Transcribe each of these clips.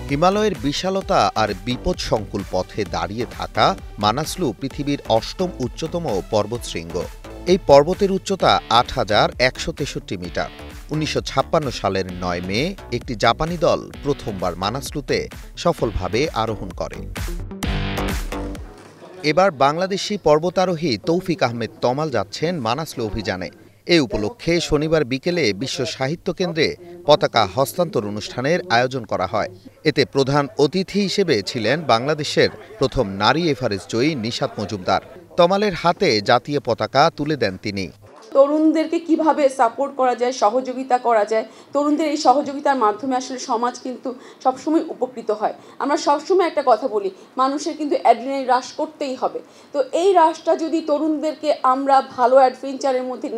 হিমালয়ের বিশালতা আর বিপদসংকুল পথে দাঁড়িয়ে থাকা মানাসলু পৃথিবীর ৮ম উচ্চতম পর্বতশৃঙ্গ। এই পর্বতের উচ্চতা ৮,১৬৩ মিটার। ১৯৫৬ সালের ৯ মে একটি জাপানি দল প্রথমবার মানাসলুতে সফলভাবে আরোহণ করে। এবার বাংলাদেশি পর্বতারোহী তৌফিক আহমেদ তমাল যাচ্ছেন মানাসলু অভিযানে। এ উপলক্ষে শনিবার বিকেলে বিশ্ব সাহিত্য কেন্দ্রে পতাকা হস্তান্তর অনুষ্ঠানের আয়োজন করা হয়। এতে প্রধান অতিথি হিসেবে ছিলেন বাংলাদেশের প্রথম নারী এভারেস্ট জয়ী নিশাত মজুমদার। তমালের হাতে জাতীয় পতাকা তুলে দেন তিনি। তরুণদেরকে কিভাবে সাপোর্ট করা যায়, সহযোগিতা করা যায়, তরুণদের এই সহযোগিতার মাধ্যমে আসলে সমাজ কিন্তু সবসময় উপকৃত হয়। আমরা সবসময় একটা কথা বলি, মানুষের কিন্তু অ্যাড্রিনালিন হ্রাস করতেই হবে। তো এই হ্রাসটা যদি তরুণদেরকে আমরা ভালো অ্যাডভেঞ্চারের মধ্যে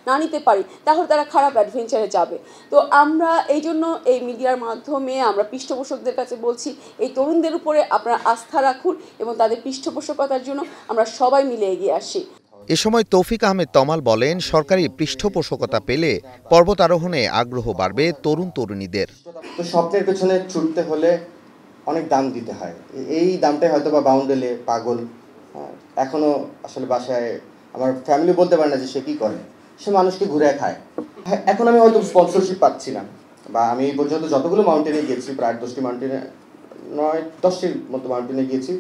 না নিতে পারি, তাহলে তারা খারাপ অ্যাডভেঞ্চারে যাবে। তো আমরা এই জন্য এই মিডিয়ার মাধ্যমে আমরা পৃষ্ঠপোষকদের কাছে বলছি, এই তরুণদের উপরে আপনারা আস্থা রাখুন এবং তাদের পৃষ্ঠপোষকতার জন্য আমরা সবাই মিলে এগিয়ে আসি। এ সময় তৌফিক আহমেদ তমাল বলেন, সরকারি পৃষ্ঠপোষকতা পেলে পর্বত আরোহণে আগ্রহ বাড়বে তরুণ তরুণীদের। তো স্বপ্নের পেছনে ছুটতে হলে অনেক দাম দিতে হয়। এই দামটাই হয়তো বা বাউন্ডেলে পাগল এখনো আসলে বাসায় আমার ফ্যামিলি বলতে পারে না যে সে কি করে, সে মানুষকে ঘুরে খায়। এখন আমি হয়তো স্পন্সরশিপ পাচ্ছি না, বা আমি এই পর্যন্ত যতগুলো মাউন্টেনে গিয়েছি, প্রায় 10টি মাউন্টেনে 9-10টির মতো মাউন্টেনে গিয়েছি,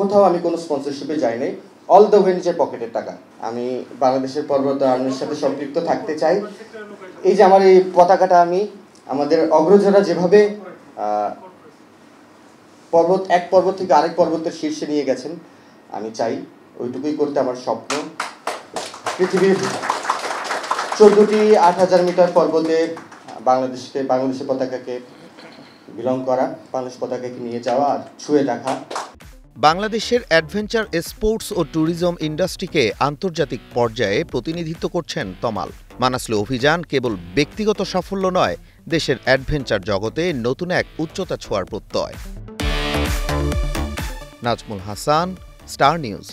কোথাও আমি কোনো স্পন্সরশিপে যাই নাই। অল দ্য ওয়ে নিজের পকেটের টাকা। আমি বাংলাদেশের পর্বত আরোহণের সাথে সম্পৃক্ত থাকতে চাই। এই যে আমার এই পতাকাটা আমি আমাদের অগ্রজরা যেভাবে এক পর্বত থেকে আরেক পর্বতের শীর্ষে নিয়ে গেছেন, আমি চাই ওইটুকুই করতে। আমার স্বপ্ন পৃথিবীর 14টি 8,000 মিটার পর্বতে বাংলাদেশের পতাকাকে বিলং করা, বাংলাদেশ পতাকাকে নিয়ে যাওয়া আর ছুঁয়ে দেখা। বাংলাদেশের অ্যাডভেঞ্চার স্পোর্টস ও ট্যুরিজম ইন্ডাস্ট্রিকে আন্তর্জাতিক পর্যায়ে প্রতিনিধিত্ব করছেন তমাল। মানাসলু অভিযান কেবল ব্যক্তিগত সাফল্য নয়, দেশের অ্যাডভেঞ্চার জগতে নতুন এক উচ্চতা ছোঁয়ার প্রত্যয়। Nazmul Hasan, star news.